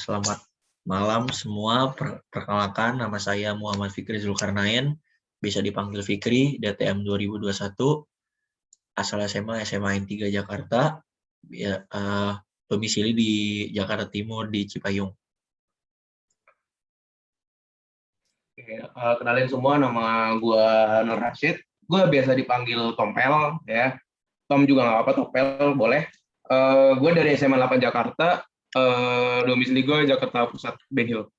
Selamat malam semua. Perkenalkan, nama saya Muhammad Fikri Zulkarnain, bisa dipanggil Fikri, DTM 2021, asal SMA N3 Jakarta, domisili di Jakarta Timur di Cipayung. Kenalin semua, nama gue Nur Rashid. Gue biasa dipanggil Tompel, ya. Tom juga nggak apa-apa, Tompel boleh. Gue dari SMA 8 Jakarta, domisili gue Jakarta Pusat, Ben Hill.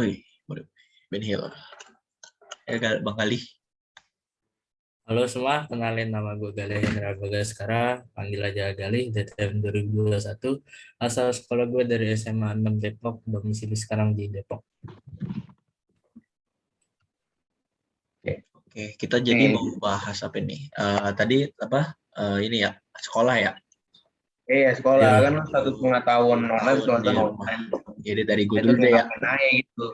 Wih, Ben Hill. Bang Galih. Halo semua, kenalin nama gue Galih Hendra Bagaskara, panggil aja Galih, DTM 2021, asal sekolah gue dari SMA 6 Depok, domisili sekarang di Depok. Oke, kita jadi mau bahas apa nih? Tadi apa? Ini ya, sekolah ya? Iya, sekolah Iya. kan 1,5 tahun online, 2 tahun online. Jadi dari gue Itu dulu deh ya. gitu.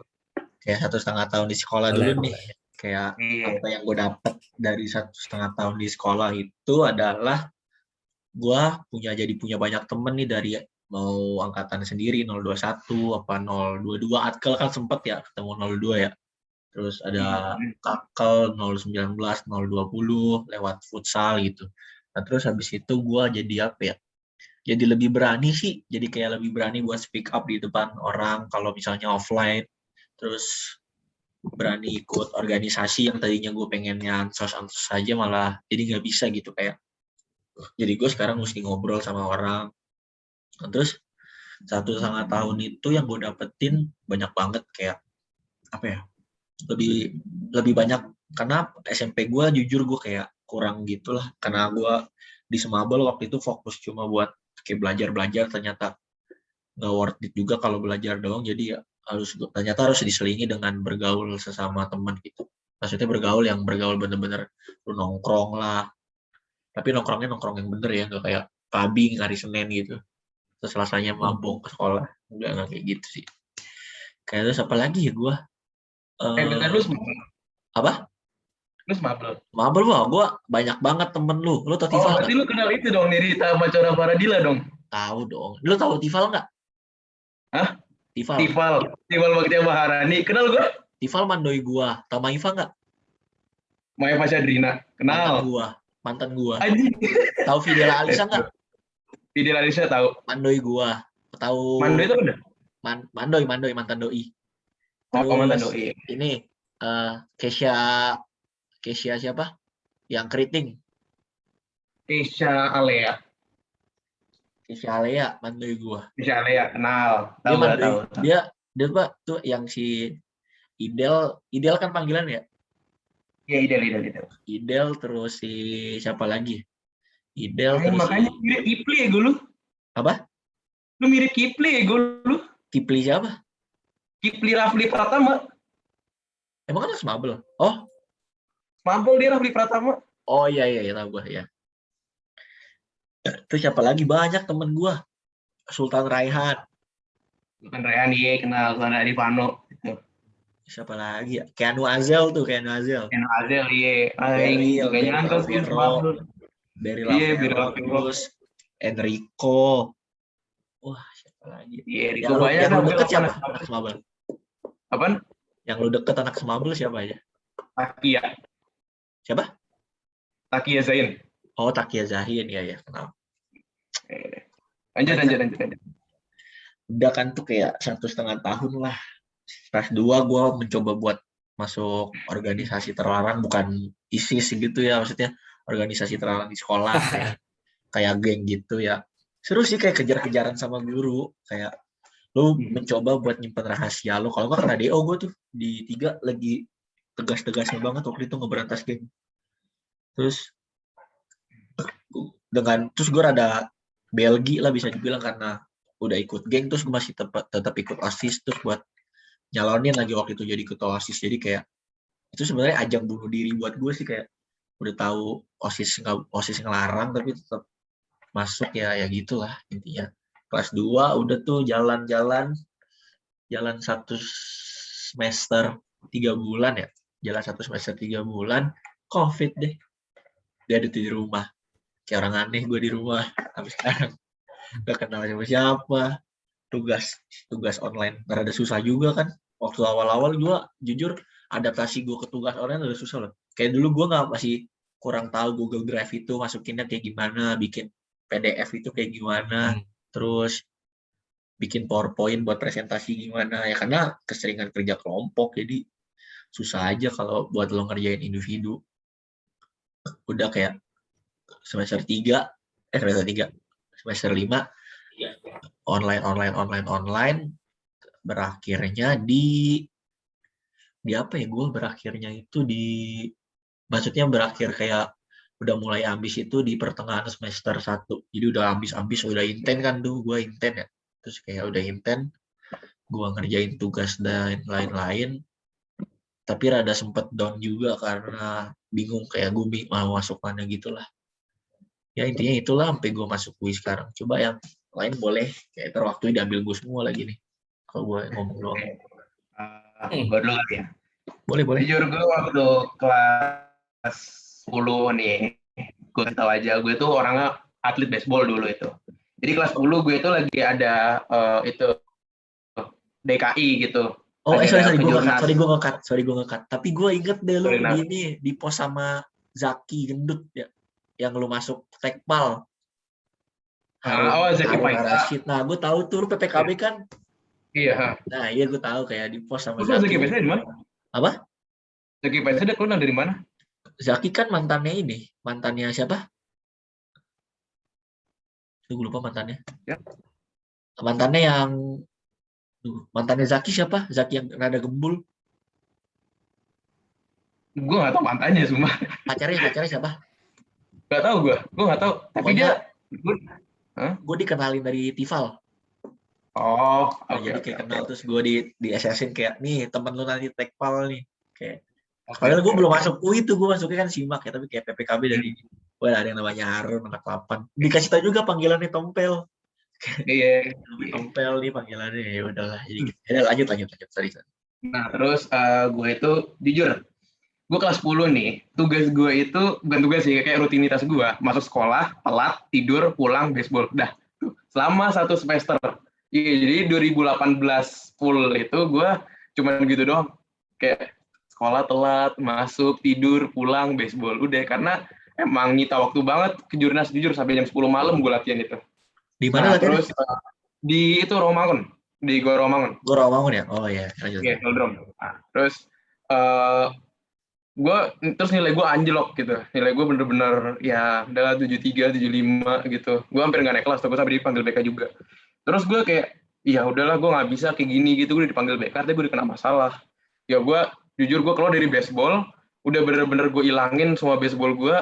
Kayak 1,5 tahun di sekolah Boleh, dulu nih. boleh. Kayak apa yang gue dapet dari 1,5 tahun di sekolah itu adalah gue punya banyak temen nih dari mau angkatan sendiri 021 apa 022 Atkel kan sempet ya ketemu 02 ya. Terus ada Kakel 019 020 lewat futsal gitu. Nah terus habis itu gue jadi apa ya? Jadi lebih berani sih. Jadi kayak lebih berani buat speak up di depan orang kalau misalnya offline. Terus berani ikut organisasi yang tadinya gue pengennya ansos-ansos saja malah jadi nggak bisa gitu kayak. Jadi gue sekarang mesti ngobrol sama orang. Nah, terus 1,5 tahun itu yang gue dapetin banyak banget kayak apa ya? Lebih banyak karena SMP gue jujur gue kayak kurang gitulah karena gue di Semabel waktu itu fokus cuma buat kayak belajar ternyata nggak worth it juga kalau belajar doang jadi ya ternyata harus diselingi dengan bergaul sesama teman gitu. Maksudnya bergaul bener-bener lu nongkrong lah, tapi nongkrong yang bener ya, nggak kayak clubbing hari Senin gitu terus Selasanya mabok ke sekolah, nggak kayak gitu sih. Kayak terus apa lagi ya gue Bentar, lu Semabel? apa Lu Semabel? Mabel gue banyak banget temen lu tau Tifal berarti lu kenal itu dong, Nirita Macora Paradila dong? Tahu dong, lu tahu Tifal nggak? Hah? Tifal Bagja Maharani, kenal gue? Tifal mandoi gue, tau Maifa nggak? Maya Fasyadrina, kenal. Mantan gua. Anjing. Tahu Fidela Alisa nggak? Fidela Alisa tahu. Mandoi gua. Tahu Mandoi itu udah? Mandoi mantan doi. Terus mantan doi. Ini Kesia siapa? Yang keriting. Kesia Alea, mandoi gua. Kesia Alea kenal. Tahu. Dia Pak tuh yang si Idel kan panggilan ya? Iya, Idel terus si siapa lagi? Idel terus makanya mirip Kipli ya gue lu. Apa? Lu mirip Kipli ya gue lu. Kipli siapa? Kipli Rafli Pratama. Emang kan Smabel? Oh. Smabel dia Rafli Pratama. Oh iya tahu gue ya. Terus siapa lagi banyak temen gue. Sultan Raihan. Iya kenal, Sultan Arifano gitu. Siapa lagi ya? Keanu Azel iya. Berry Lavero, Enrico. Wah, siapa lagi? Iya, yang lu deket siapa? Anak Semabel. Apaan? Yang lu deket anak Semabel siapa aja? Takia. Siapa? Takia Zain. Oh, Takia Zahin, ya kenal. Lanjut. Udah kan tuh kayak 1,5 tahun lah. Kelas 2 gue mencoba buat masuk organisasi terlarang, bukan ISIS gitu ya, maksudnya organisasi terlarang di sekolah kayak geng gitu ya. Seru sih kayak kejar-kejaran sama guru, kayak lu mencoba buat nyimpen rahasia lu. Kalau nggak kena DO gue tuh di 3 lagi tegas-tegasnya banget waktu itu ngeberantas geng. Terus gue rada Belgi lah bisa dibilang karena udah ikut geng, terus gue masih tetap ikut OSIS terus buat nyalonin lagi waktu itu jadi ketua OSIS. Jadi kayak itu sebenarnya ajang bunuh diri buat gue sih, kayak udah tahu OSIS ngelarang tapi tetap masuk ya gitulah intinya. Kelas 2 udah tuh jalan 1 semester 3 bulan ya. Jalan 1 semester 3 bulan COVID deh. Dia ada di rumah. Kayak orang aneh gue di rumah. Habis sekarang gak kenal siapa-siapa. tugas online rada susah juga kan. Waktu awal-awal gue jujur adaptasi gue ke tugas online udah susah loh. Kayak dulu gue masih kurang tahu Google Drive itu masukinnya kayak gimana, bikin PDF itu kayak gimana, terus bikin PowerPoint buat presentasi gimana ya, karena keseringan kerja kelompok jadi susah aja kalau buat lo ngerjain individu. Udah kayak semester 3 semester 5 online berakhirnya di apa ya, gue berakhirnya itu maksudnya berakhir kayak udah mulai habis itu di pertengahan semester 1. Jadi udah habis udah inten kan tuh, gue inten ya. Terus kayak udah inten, gue ngerjain tugas dan lain-lain. Tapi rada sempet down juga karena bingung kayak gue mau masuk mana gitu lah. Ya intinya itulah sampai gue masuk UI sekarang. Coba yang lain boleh, kayak terwaktu diambil gue semua lagi nih. Kalau gue ngomong doang. Gue dulu kali ya. Boleh. Jujur gue waktu kelas 10 nih, gue tahu aja, gue tuh orangnya atlet baseball dulu itu. Jadi kelas 10 gue itu lagi ada itu DKI gitu. Oh, sorry gue kejurnas. gue ngekat. Tapi gue inget deh lu di pos sama Zaki gendut ya, yang lu masuk tekpal. Zaki Rashid. Nah, gue tahu tuh lu PPKB kan? Iya. Nah, iya gue tahu kayak di pos sama Zaki. Zaki. Zaki Faisal di mana? Apa? Zaki Faisal dia keluar dari mana? Zaki kan mantannya siapa? Gue lupa mantannya. Ya. Mantannya Zaki siapa? Zaki yang rada gembul. Gue nggak tahu mantannya semua. Pacarnya siapa? Nggak tahu gue nggak tahu. Tapi gue dikenalin dari Tifal. Jadi kayak kenal terus gue di SS-in kayak nih temen lu nanti tekpal nih kayak. Padahal gue belum masuk UI tuh, gue masuknya kan SIMAK ya, tapi kayak PPKB dari ada yang namanya Harun anak 8. Dikasih tahu juga panggilannya Tompel. Iya. Tompel nih panggilannya, ya udahlah. Jadi lanjut. Sorry. Nah, terus gue itu jujur, gue kelas 10 nih, tugas gue itu bukan tugas sih, kayak rutinitas gue, masuk sekolah, telat, tidur, pulang, baseball, dah. Selama 1 semester. Iya, jadi 2018 full itu gue cuman gitu doang. Kayak sekolah telat, masuk, tidur, pulang, baseball. Udah, karena emang nyita waktu banget ke jurnas, jujur sampai jam 10 malam gue latihan itu. Di mana latihan? Terus di itu Romangun, di Gor Romangun. Gor Romangun ya? Oh iya, Iya, Velodrome. Nah, terus terus nilai gue anjlok gitu. Nilai gue bener-bener ya udah 73, 75 gitu. Gue hampir nggak naik kelas, tapi sampai dipanggil BK juga. Terus gue kayak, ya udahlah gue nggak bisa kayak gini gitu. Gue dipanggil BK, tapi gue dikena masalah. Ya gue jujur gue keluar dari baseball, udah bener-bener gue ilangin semua baseball gue.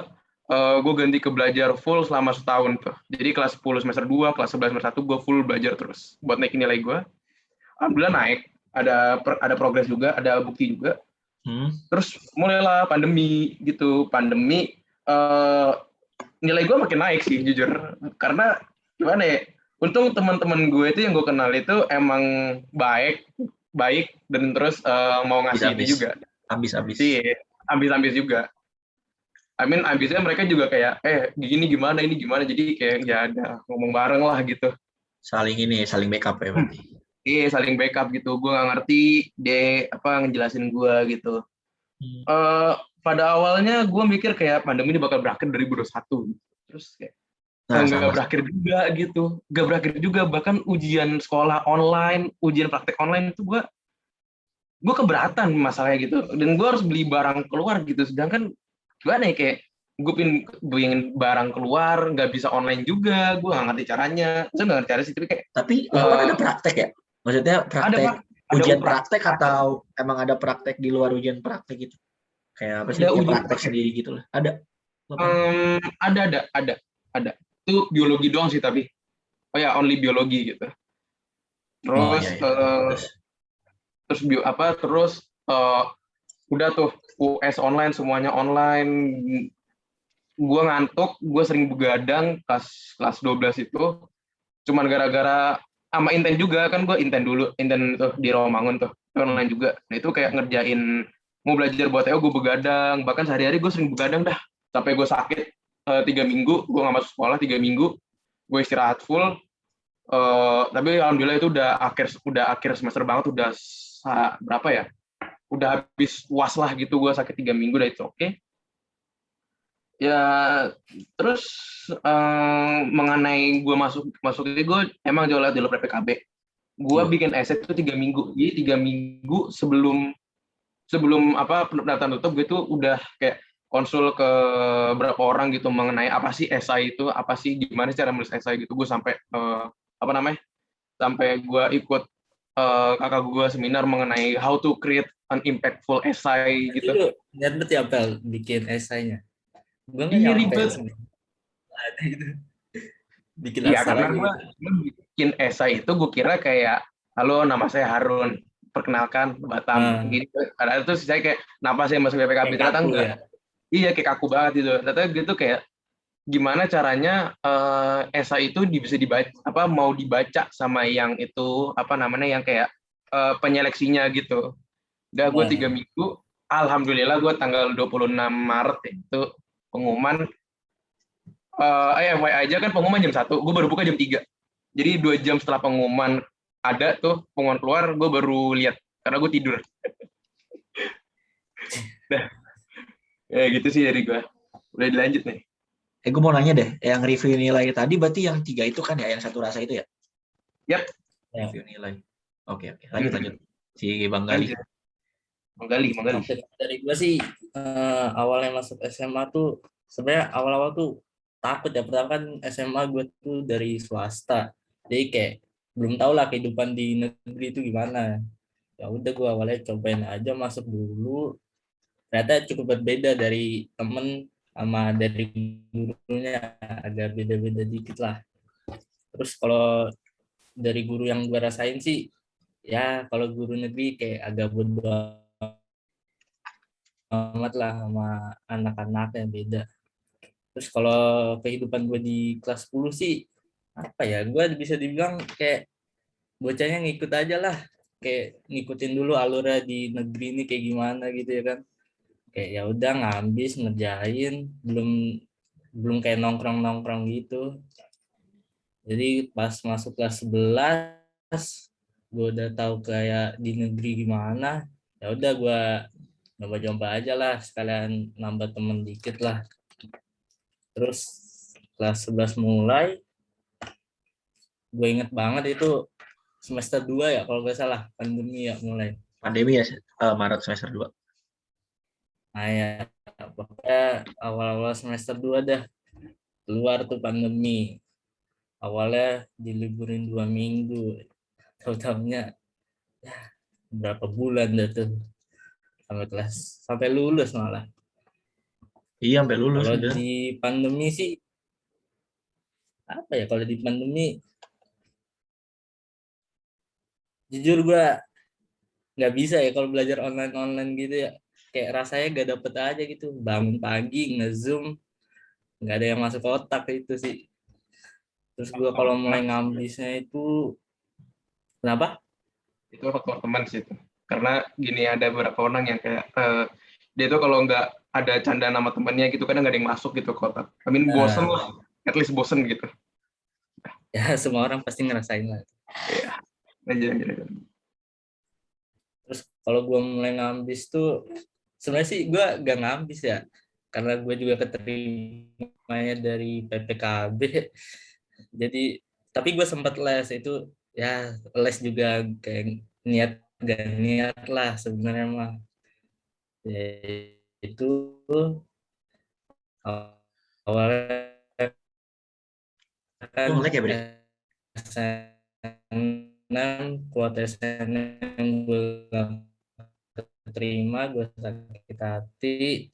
Gue ganti ke belajar full selama setahun tuh. Jadi kelas 10 semester 2, kelas 11 semester 1 gue full belajar terus buat naikin nilai gue. Alhamdulillah naik, ada progres juga, ada bukti juga. Terus mulailah pandemi gitu. Pandemi nilai gue makin naik sih jujur. Karena gimana ya? Untung teman-teman gue itu yang gue kenal itu emang baik dan terus mau ngasih itu juga. Ambis-ambis. Iya, ambis-ambis juga. Ambisnya mereka juga kayak ini gimana, jadi kayak ya ada ngomong bareng lah gitu. Saling backup ya berarti. Iya, saling backup gitu. Gue nggak ngerti ngejelasin gue gitu. Pada awalnya gue mikir kayak pandemi ini bakal berakhir 2021. Terus kayak nggak berakhir juga bahkan ujian sekolah online, ujian praktek online itu gue keberatan masalahnya gitu, dan gue harus beli barang keluar gitu, sedangkan gimana ya, kayak gue pengen barang keluar nggak bisa online juga, gue nggak ngerti caranya. Saya nggak ngerti cara sih, tapi ada praktek ya, maksudnya praktek ujian praktek atau emang ada praktek di luar ujian praktek gitu, kayak apa sih, praktek sendiri gitu lah, ada itu biologi doang sih, tapi only biologi gitu. Terus terus udah tuh US online, semuanya online. Gue ngantuk, gue sering begadang kelas 12 itu cuman gara-gara sama Inten juga kan. Gue Inten tuh di Romangun tuh online juga. Nah itu kayak ngerjain mau belajar buat EO, gue begadang, bahkan sehari-hari gue sering begadang dah sampai gue sakit 3 minggu, gue nggak masuk sekolah 3 minggu, gue istirahat full. Tapi alhamdulillah itu udah akhir semester banget, udah berapa ya? Udah habis UAS lah gitu, gue sakit 3 minggu udah itu oke. Ya terus mengenai gue masuk itu, gue emang jauh lewat jalur PPKB. Gue bikin essay itu 3 minggu, jadi 3 minggu sebelum apa pendaftaran tutup, gue tuh udah kayak konsul ke berapa orang gitu mengenai apa sih esai itu, apa sih, gimana cara menulis esai gitu. Gue sampai sampai gue ikut kakak gue seminar mengenai how to create an impactful essay Berarti gitu. lu ribet ya Pel bikin esainya. Gue nggak Iya nyampe ribet. ada gitu. Bikin Iya asal karena aja gue gitu. bikin esai itu gue kira kayak, halo nama saya Harun, perkenalkan Batam. Nah, Gitu. Karena itu saya kayak, kenapa saya masuk BPKB, kayak ternyata kaku enggak. ya. Iya kayak kaku banget gitu. Ternyata gitu kayak gimana caranya esai itu bisa dibaca, apa mau dibaca sama yang itu apa namanya yang kayak penyeleksinya gitu. Udah gue 3 minggu, alhamdulillah gue tanggal 26 Maret itu pengumuman. FYI aja kan pengumuman jam 1, gue baru buka jam 3. Jadi 2 jam setelah pengumuman ada tuh, pengumuman keluar, gue baru lihat karena gue tidur. Nah, ya gitu sih dari gue. Udah dilanjut nih. Gue mau nanya deh, yang review nilai tadi berarti yang 3 itu kan ya, yang satu rasa itu ya? Yap. Review nilai. Oke. Lanjut. Si Bang Gali. Menggali. Dari gue sih awalnya masuk SMA tuh sebenarnya awal-awal tuh takut ya. Pertama kan SMA gue tuh dari swasta, jadi kayak belum tahu lah kehidupan di negeri itu gimana. Ya udah gue awalnya cobain aja masuk dulu, ternyata cukup berbeda dari temen sama dari gurunya, agak beda-beda dikit lah. Terus kalau dari guru yang gue rasain sih, ya kalau guru negeri kayak agak bodo amat lah sama anak-anak yang beda. Terus kalau kehidupan gue di kelas 10 sih, apa ya, gue bisa dibilang kayak bocahnya ngikut aja lah. Kayak ngikutin dulu alurnya di negeri ini kayak gimana gitu ya kan. Kayak ya udah ngabis ngerjain, belum kayak nongkrong gitu. Jadi pas masuk kelas 11 gue udah tahu kayak di negeri gimana. Ya udah gue coba aja lah, sekalian nambah temen dikit lah. Terus kelas 11 mulai, gue inget banget itu semester 2 ya kalau nggak salah, pandemi ya mulai. Pandemi ya, Maret semester 2. Nah ya, pokoknya awal-awal semester 2 dah keluar tuh pandemi. Awalnya diliburin 2 minggu, tahu-tahunya ya, berapa bulan dah tuh sampai lulus malah. Iya, sampai lulus Kalau udah. di pandemi sih apa ya, kalau di pandemi jujur gue nggak bisa ya kalau belajar online gitu ya, kayak rasanya gak dapet aja gitu, bangun pagi nge-zoom nggak ada yang masuk otak itu sih. Terus gue kalau mulai ngambisnya itu kenapa Itu faktor teman sih itu. Karena gini, ada beberapa orang yang kayak dia tuh kalau nggak ada canda nama temannya gitu kadang nggak ada yang masuk gitu ke otak. Bosen lah, at least bosen gitu. ya, semua orang pasti ngerasain lah. Iya. Lanjut. Terus kalau gue mulai ngambis tuh sebenarnya sih gue gak ngambis ya, karena gue juga keterimanya dari PPKB. Jadi tapi gue sempat les itu ya, les juga kayak niat gak niat lah sebenarnya mah. Ya, itu awalnya Lu kan nge-lag ya, Bre? SNM, kuota SNM gue gak terima, gue sakit hati,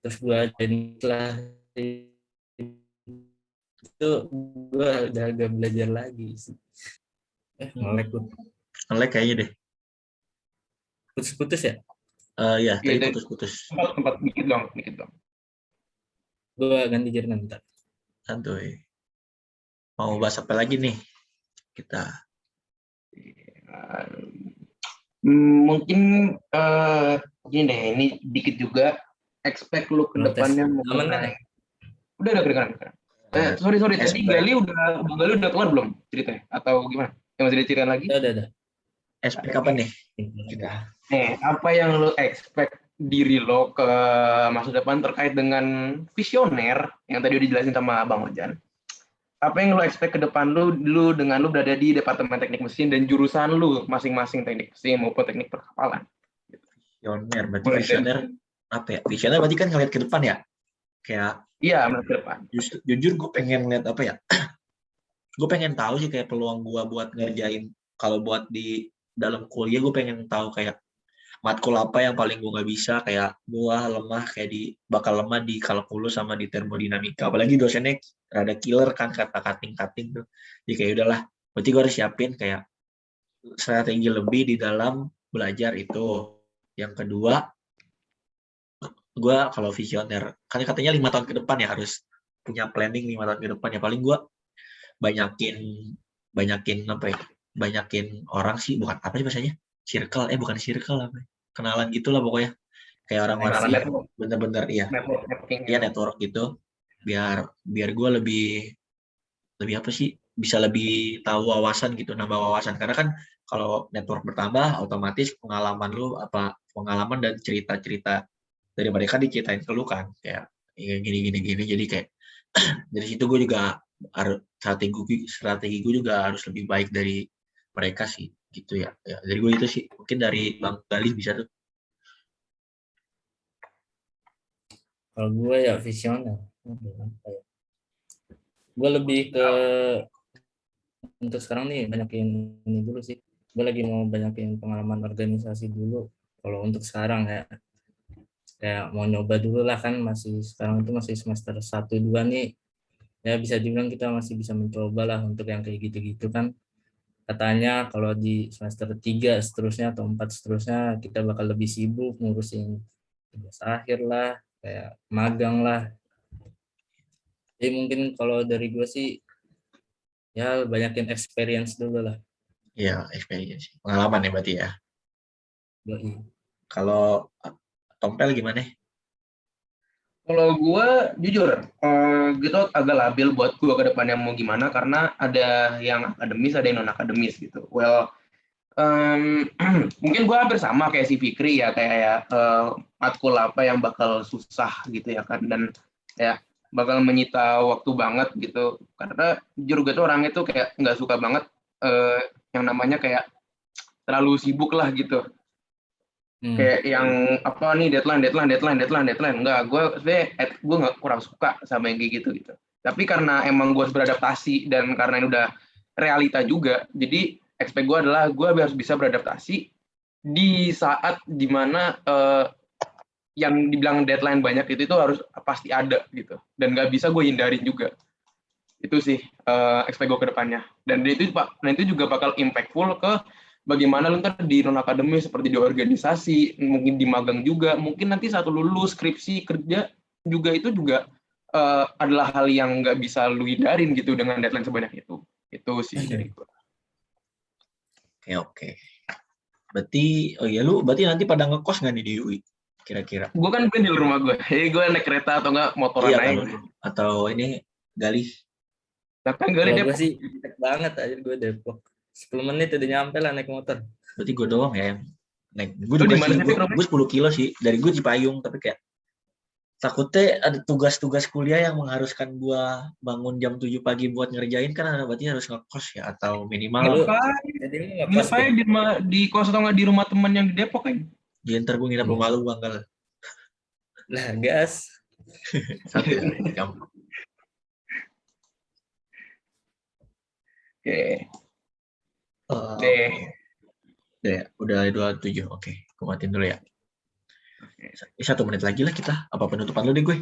terus gue lah itu gue udah agak belajar lagi sih. Nge-lag gue. Nge-lag kayaknya deh. Putus-putus ya. Ya, tadi Iya, putus-putus. tempat dikit dong. Gue ganti jaringan bentar. Santuy. Mau bahas apa lagi nih kita? Mungkin gini deh, ini dikit juga expect lu ke Notes depannya aman kan ya? mengenai. Udah kedengeran. Sorry, tadi Aspek Bang Gali udah keluar belum ceritanya? Atau gimana? Yang masih diceritain lagi? Udah. aspek apa nih kita? Apa yang lo expect diri lo ke masa depan terkait dengan visioner yang tadi udah dijelasin sama Bang Ojan? Apa yang lo expect ke depan lu dengan lu berada di Departemen Teknik Mesin dan jurusan lu masing-masing teknik mesin maupun teknik perkapalan? Visioner, berarti Boleh, visioner apa ya? Visioner berarti kan ngeliat ke depan ya. Kayak Iya, masa depan. jujur gue pengen lihat apa ya? Gue pengen tahu sih kayak peluang gue buat ngerjain. Kalau buat di dalam kuliah gue pengen tahu kayak matkul apa yang paling gue nggak bisa, kayak gue lemah kayak bakal lemah di kalkulus sama di termodinamika. Apalagi dosennya rada killer kan, kata cutting tuh. Jadi kayak udahlah, berarti gue harus siapin kayak strategi lebih di dalam belajar itu. Yang kedua, gue kalau visioner, kan katanya 5 tahun ke depan ya harus punya planning 5 tahun ke depan ya. Paling gue banyakin apa ya? Banyakin orang sih, bukan apa sih bahasanya? Bukan circle apa ya? Kenalan gitulah pokoknya. Kayak orang-orang yang bener-bener network gitu. Biar gue lebih apa sih? Bisa lebih tahu wawasan gitu, nambah wawasan. Karena kan kalau network bertambah, otomatis pengalaman dan cerita-cerita dari mereka diceritain ke lu kan, kayak gini. Jadi kayak dari situ gue juga strategi gue juga harus lebih baik dari mereka sih, gitu ya. Dari gue itu sih, mungkin dari Bang Gali bisa tuh. Kalau gue ya visioner. Gue lebih ke untuk sekarang nih banyakin ini dulu sih. Gue lagi mau banyakin pengalaman organisasi dulu. Kalau untuk sekarang ya, kayak mau nyoba dulu lah, kan sekarang itu masih semester 1-2 nih. Ya bisa dibilang kita masih bisa mencoba lah untuk yang kayak gitu-gitu kan. Katanya kalau di semester 3 seterusnya atau 4 seterusnya kita bakal lebih sibuk ngurusin tugas akhir lah, kayak magang lah. Jadi mungkin kalau dari gue sih ya banyakin experience dulu lah. Ya, experience. Pengalaman ya berarti ya. Yoi. Kalau Tompel gimana? Kalau gue jujur, gitu agak labil buat gue ke depannya mau gimana karena ada yang akademis, ada yang non akademis gitu. Well, mungkin gue hampir sama kayak si Fikri ya, kayak matkul apa yang bakal susah gitu ya kan, dan ya bakal menyita waktu banget gitu. Karena jujur gue tuh orangnya tuh kayak nggak suka banget yang namanya kayak terlalu sibuk lah gitu. Kayak yang apa nih deadline enggak, gue nggak kurang suka sama yang kayak gitu. Tapi karena emang gue harus beradaptasi dan karena ini udah realita juga, jadi expect gue adalah gue harus bisa beradaptasi di saat dimana yang dibilang deadline banyak itu harus pasti ada gitu, dan nggak bisa gue hindarin juga. Itu sih expect gue ke depannya, dan itu juga bakal impactful ke bagaimana lu ntar di non akademis seperti di organisasi, mungkin di magang juga, mungkin nanti satu lulus skripsi kerja juga, itu juga adalah hal yang nggak bisa lu hindarin gitu dengan deadline sebanyak itu sih dari gue. Oke. Berarti berarti nanti pada ngekos nggak nih di UI kira-kira? Gue kan di rumah gue, jadi gue naik kereta atau nggak motoran Iya, aja. atau ini Gali? Bahkan gue Kalau Depok. gue sih deket banget aja, gue Depok. 10 menit udah nyampe lah naik motor. Berarti gue doang ya yang naik. Gue juga sih, gue 10 kilo sih. Dari gue Cipayung, tapi kayak takutnya ada tugas-tugas kuliah yang mengharuskan gue bangun jam 7 pagi buat ngerjain, kan berarti harus ngekos ya, atau minimal. Ngapain di kos atau nggak di rumah teman yang di Depok kan? Jadi ntar gue nginep rumah lu, Banggal. Lah gas. Satu jam. Oke. Udah 27. Oke, gue matiin dulu ya. 1 menit lagi lah kita. Apa penutupan lu deh gue?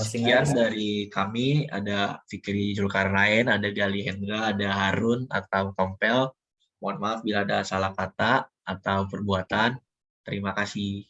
Sekian dari kami, ada Fikri Zulkarnain, ada Gali Hendra, ada Harun atau Tompel. Mohon maaf bila ada salah kata atau perbuatan. Terima kasih.